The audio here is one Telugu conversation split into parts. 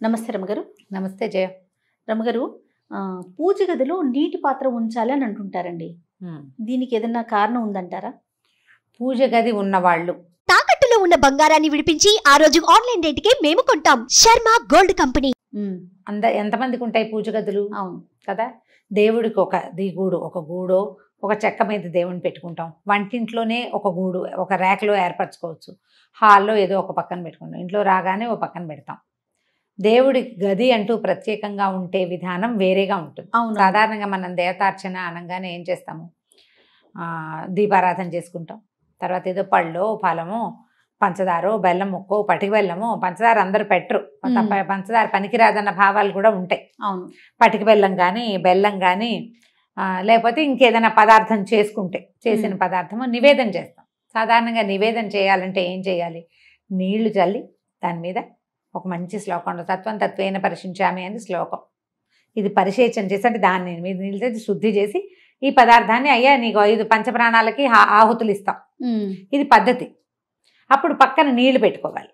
నమస్తే రమగారు. నమస్తే జయ. రమగారు, పూజ గదిలో నీటి పాత్ర ఉంచాలి అని అంటుంటారండి. దీనికి ఏదైనా కారణం ఉందంటారా? పూజ గది ఉన్నవాళ్ళు తాకట్టులో ఉన్న బంగారాన్ని విడిపించి ఆ రోజు ఆన్లైన్ రేటుకే మేము కొంటాం. Sharma gold company. ఎంతమందికి ఉంటాయి పూజ గదులు? అవును కదా. దేవుడికి ఒక దిగూడు, ఒక గూడో, ఒక చెక్క మీద దేవుని పెట్టుకుంటాం. వంటింట్లోనే ఒక గూడు, ఒక ర్యాక్లో ఏర్పరచుకోవచ్చు. హాల్లో ఏదో ఒక పక్కన పెట్టుకుంటాం. ఇంట్లో రాగానే ఒక పక్కన పెడతాం. దేవుడి గది అంటూ ప్రత్యేకంగా ఉంటే విధానం వేరేగా ఉంటుంది. అవును. సాధారణంగా మనం దేవతార్చన అనగానే ఏం చేస్తాము? దీపారాధన చేసుకుంటాం. తర్వాత ఏదో పళ్ళో ఫలమో పంచదారో బెల్లం ముక్కో పటికి బెల్లమో, పంచదార అందరూ పెట్టరు, తప్ప పంచదార పనికిరాదన్న భావాలు కూడా ఉంటాయి. అవును. పటికి బెల్లం కానీ బెల్లం కానీ లేకపోతే ఇంకేదైనా పదార్థం చేసుకుంటే చేసిన పదార్థము నివేదన చేస్తాం. సాధారణంగా నివేదన చేయాలంటే ఏం చేయాలి? నీళ్లు చల్లి దాని మీద ఒక మంచి శ్లోకం ఉండదు. తత్వం తత్వేన పరిశించామి అని శ్లోకం. ఇది పరిశేచన చేసి, అంటే దాన్ని మీద నీళ్ళు శుద్ధి చేసి ఈ పదార్థాన్ని అయ్యా నీకు 5 పంచప్రాణాలకి ఆహుతులు ఇస్తాం. ఇది పద్ధతి. అప్పుడు పక్కన నీళ్లు పెట్టుకోవాలి.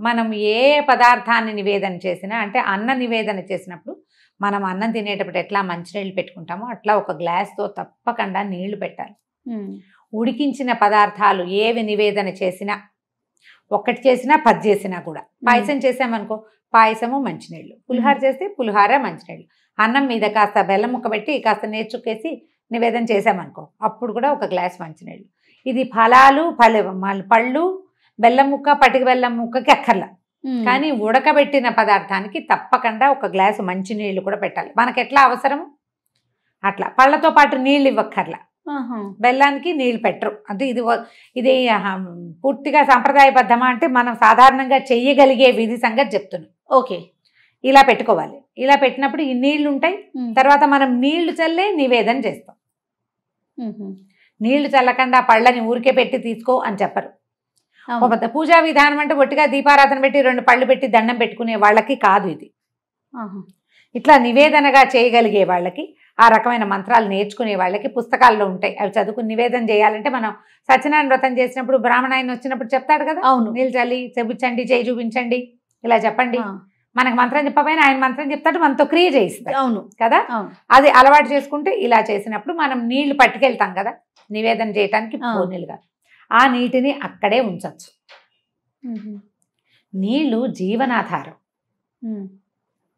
మనం ఏ పదార్థాన్ని నివేదన చేసినా, అంటే అన్న నివేదన చేసినప్పుడు మనం అన్నం తినేటప్పుడు ఎట్లా మంచినీళ్ళు పెట్టుకుంటామో అట్లా ఒక గ్లాస్తో తప్పకుండా నీళ్లు పెట్టాలి. ఉడికించిన పదార్థాలు ఏవి నివేదన చేసినా, ఒక్కటి చేసినా 10 చేసినా కూడా, పాయసం చేసామనుకో పాయసము మంచినీళ్ళు, పులిహార చేస్తే పులిహార మంచినీళ్ళు, అన్నం మీద కాస్త బెల్లం ముక్క పెట్టి కాస్త నేర్చుకేసి నివేదన చేసామనుకో అప్పుడు కూడా ఒక గ్లాస్ మంచినీళ్ళు. ఇది ఫలాలు పళ్ళు బెల్లం ముక్క పటికి బెల్లం ముక్కకి అక్కర్లా, కానీ ఉడకబెట్టిన పదార్థానికి తప్పకుండా ఒక గ్లాసు మంచినీళ్ళు కూడా పెట్టాలి. మనకి ఎట్లా అవసరము అట్లా. పళ్ళతో పాటు నీళ్ళు ఇవ్వక్కర్లా, బెల్లానికి నీళ్ళు పెట్టరు. అంటే ఇది పూర్తిగా సాంప్రదాయబద్ధమా అంటే మనం సాధారణంగా చెయ్యగలిగే విధి సంగతి చెప్తున్నాం. ఓకే, ఇలా పెట్టుకోవాలి. ఇలా పెట్టినప్పుడు ఈ నీళ్లు ఉంటాయి. తర్వాత మనం నీళ్లు చల్లే నివేదన చేస్తాం. నీళ్లు చల్లకుండా పళ్ళని ఊరికే పెట్టి తీసుకో అని చెప్పరు. పూజా విధానం అంటే ఒట్టిగా దీపారాధన పెట్టి 2 పళ్ళు పెట్టి దండం పెట్టుకునే వాళ్ళకి కాదు ఇది. ఇట్లా నివేదనగా చేయగలిగే వాళ్ళకి, ఆ రకమైన మంత్రాలు నేర్చుకునే వాళ్ళకి పుస్తకాల్లో ఉంటాయి. అవి చదువుకుని నివేదన చేయాలంటే, మనం సత్యనారాయణ వ్రతం చేసినప్పుడు బ్రాహ్మణ వచ్చినప్పుడు చెప్తాడు కదా, అవును, నీళ్ళు చల్లి చెబుచ్చండి, చేయి చూపించండి, ఇలా చెప్పండి. మనకు మంత్రం చెప్పకపోయినా ఆయన మంత్రం చెప్తాడు, మనతో క్రియ చేయిస్తాడు. అవును కదా. అది అలవాటు చేసుకుంటే ఇలా చేసినప్పుడు మనం నీళ్లు పట్టుకెళ్తాం కదా నివేదన చేయటానికి పోనీలుగా, ఆ నీటిని అక్కడే ఉంచవచ్చు. నీళ్లు జీవనాధారం.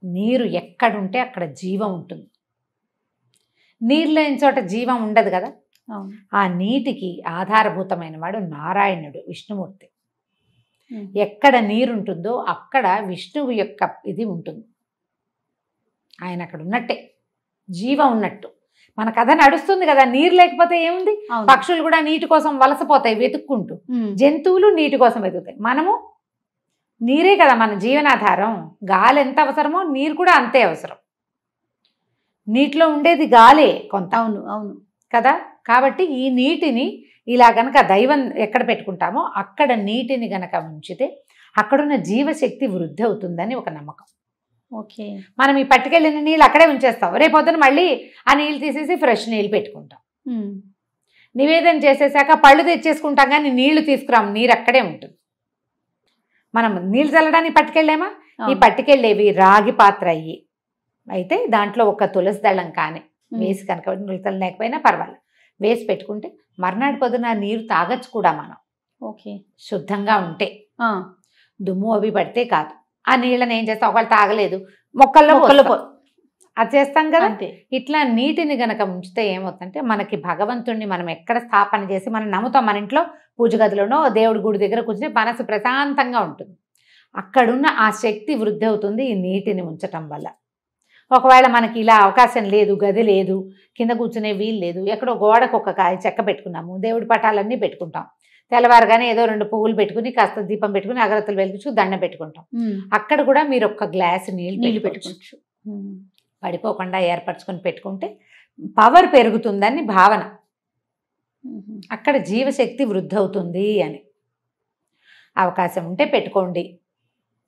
నీరు ఎక్కడుంటే అక్కడ జీవం ఉంటుంది. నీరు లేని చోట జీవం ఉండదు కదా. ఆ నీటికి ఆధారభూతమైన వాడు నారాయణుడు, విష్ణుమూర్తి. ఎక్కడ నీరుంటుందో అక్కడ విష్ణువు యొక్క ఇది ఉంటుంది. ఆయన అక్కడ ఉన్నట్టే, జీవం ఉన్నట్టు. మన కథ నడుస్తుంది కదా. నీరు లేకపోతే ఏముంది? పక్షులు కూడా నీటి కోసం వలసపోతాయి వెతుక్కుంటూ, జంతువులు నీటి కోసం వెతుకుతాయి. మనము నీరే కదా మన జీవనాధారం. గాలి ఎంత అవసరమో నీరు కూడా అంతే అవసరం. నీటిలో ఉండేది గాలే కొంత. అవును అవును కదా. కాబట్టి ఈ నీటిని ఇలా గనక దైవం ఎక్కడ పెట్టుకుంటామో అక్కడ నీటిని గనక ఉంచితే అక్కడున్న జీవశక్తి వృద్ధి అవుతుందని ఒక నమ్మకం. ఓకే, మనం ఈ పట్టుకెళ్ళిన నీళ్ళు అక్కడే ఉంచేస్తాం. రేపొద్దున మళ్ళీ ఆ నీళ్ళు తీసేసి ఫ్రెష్ నీళ్ళు పెట్టుకుంటాం. నివేదన చేసేసాక పళ్ళు తెచ్చేసుకుంటాం, కానీ నీళ్లు తీసుకురాము. నీరు అక్కడే ఉంటుంది. మనం నీళ్ళు చల్లడానికి పట్టుకెళ్ళామా? ఈ పట్టుకెళ్ళేవి రాగి పాత్ర అయ్యి అయితే దాంట్లో ఒక తులసి దళం కానీ వేసి కనుక, నులతలు లేకపోయినా పర్వాలేదు, వేసి పెట్టుకుంటే మర్నాడు పొద్దున నీరు తాగచ్చు కూడా మనం. ఓకే, శుద్ధంగా ఉంటే. దుమ్ము అవి పడితే కాదు. ఆ నీళ్ళని ఏం చేస్తాం? ఒకవేళ తాగలేదు మొక్కల్లో అది చేస్తాం కదా. ఇట్లా నీటిని గనక ఉంచితే ఏమవుతుందంటే, మనకి భగవంతుడిని మనం ఎక్కడ స్థాపన చేసి మనం నమ్ముతాం. మన ఇంట్లో పూజ గదిలోనో దేవుడి గుడి దగ్గర కూర్చుని మనసు ప్రశాంతంగా ఉంటుంది. అక్కడున్న ఆ శక్తి వృద్ధి అవుతుంది ఈ నీటిని ఉంచటం వల్ల. ఒకవేళ మనకి ఇలా అవకాశం లేదు, గది లేదు, కింద కూర్చునే వీలు లేదు, ఎక్కడో గోడకు ఒక చెక్క పెట్టుకున్నాము, దేవుడి పటాలన్నీ పెట్టుకుంటాం. తెల్లవారుగానే ఏదో 2 పువ్వులు పెట్టుకుని కాస్త దీపం పెట్టుకుని అగరత్తులు వెలిగించు దండం పెట్టుకుంటాం. అక్కడ కూడా మీరు ఒక గ్లాసు నీళ్ళు పెట్టుకోవచ్చు. పడిపోకుండా ఏర్పరచుకొని పెట్టుకుంటే పవర్ పెరుగుతుందని భావన. అక్కడ జీవశక్తి వృద్ధి అవుతుంది అని. అవకాశం ఉంటే పెట్టుకోండి,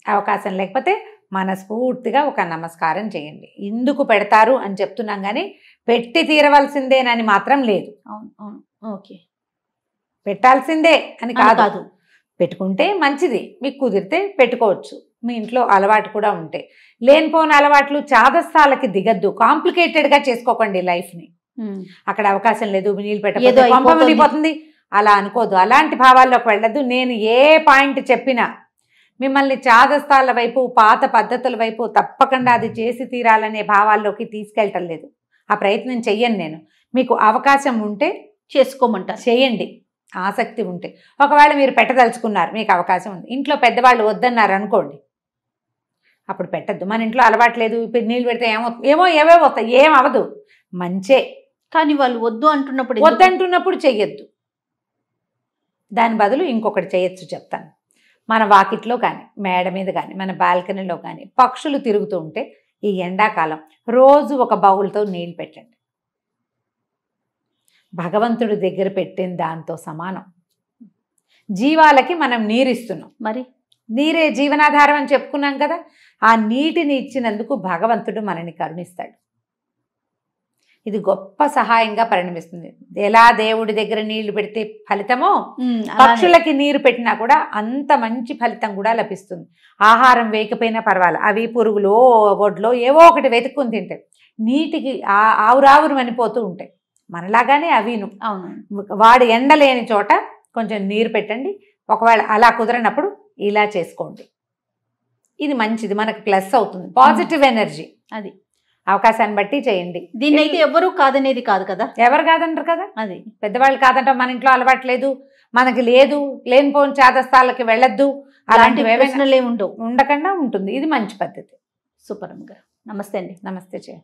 అవకాశం లేకపోతే మనస్ఫూర్తిగా ఒక నమస్కారం చేయండి. ఎందుకు పెడతారు అని చెప్తున్నాం, కానీ పెట్టి తీరవలసిందేనని మాత్రం లేదు. ఓకే, పెట్టాల్సిందే అని కాదు. పెట్టుకుంటే మంచిది, మీకు కుదిరితే పెట్టుకోవచ్చు. మీ ఇంట్లో అలవాటు కూడా ఉంటే. లేనిపోని అలవాట్లు చాదస్తాలకి దిగద్దు, కాంప్లికేటెడ్గా చేసుకోకండి లైఫ్ని. అక్కడ అవకాశం లేదు, నీళ్ళు పెట్టకపోతే పంప మునిగిపోతుంది అలా అనుకోదు, అలాంటి భావాల్లోకి వెళ్ళద్దు. నేను ఏ పాయింట్ చెప్పినా మిమ్మల్ని చాదస్తాల వైపు, పాత పద్ధతుల వైపు తప్పకుండా అది చేసి తీరాలనే భావాల్లోకి తీసుకెళ్ళటం లేదు. ఆ ప్రయత్నం చెయ్యను నేను. మీకు అవకాశం ఉంటే చేసుకోమంటారు, చేయండి. ఆసక్తి ఉంటే, ఒకవేళ మీరు పెట్టదలుచుకున్నారు, మీకు అవకాశం ఉంది, ఇంట్లో పెద్దవాళ్ళు వద్దన్నారు అనుకోండి, అప్పుడు పెట్టద్దు. మన ఇంట్లో అలవాట్లేదు, ఇప్పుడు నీళ్ళు పెడితే ఏవేవో వస్తాయి, ఏం అవదు, మంచే. కానీ వాళ్ళు వద్దు అంటున్నప్పుడు వద్దంటున్నప్పుడు చెయ్యొద్దు. దాని బదులు ఇంకొకటి చేయొచ్చు, చెప్తాను. మన వాకిట్లో కానీ, మేడ మీద కానీ, మన బాల్కనీలో కానీ పక్షులు తిరుగుతూ ఉంటే ఈ ఎండాకాలం రోజు ఒక బౌల్తో నీళ్ళు పెట్టండి. భగవంతుడి దగ్గర పెట్టిన దాంతో సమానం. జీవాలకి మనం నీరిస్తున్నాం, మరి నీరే జీవనాధారం అని చెప్పుకున్నాం కదా. ఆ నీటిని ఇచ్చినందుకు భగవంతుడు మనని కరుణిస్తాడు. ఇది గొప్ప సహాయంగా పరిణమిస్తుంది. ఎలా దేవుడి దగ్గర నీళ్లు పెడితే ఫలితమో, పక్షులకి నీరు పెట్టినా కూడా అంత మంచి ఫలితం కూడా లభిస్తుంది. ఆహారం వేయకపోయినా పర్వాలేదు, అవి పురుగులో ఒడ్లో ఏవో ఒకటి వెతుక్కుని తింటాయి, నీటికి ఆవురావురు అనిపోతూ ఉంటాయి. మనలాగానే అవిను. అవును, వాడు ఎండలేని చోట కొంచెం నీరు పెట్టండి. ఒకవేళ అలా కుదరనప్పుడు ఇలా చేసుకోండి. ఇది మంచిది, మనకు ప్లస్ అవుతుంది, పాజిటివ్ ఎనర్జీ. అది అవకాశాన్ని బట్టి చేయండి. దీన్ని అయితే ఎవరు కాదనేది కాదు కదా, ఎవరు కాదంటారు కదా. అది పెద్దవాళ్ళు కాదంట, మన ఇంట్లో అలవాట్లేదు, మనకి లేదు, లేనిపోని చాదస్తాలకి వెళ్ళొద్దు, అలాంటివి ఏమైనా ప్రశ్నలే ఉండవు, ఉండకుండా ఉంటుంది. ఇది మంచి పద్ధతి. సూపర్ అమ్మగారు. నమస్తే అండి. నమస్తే చేయ.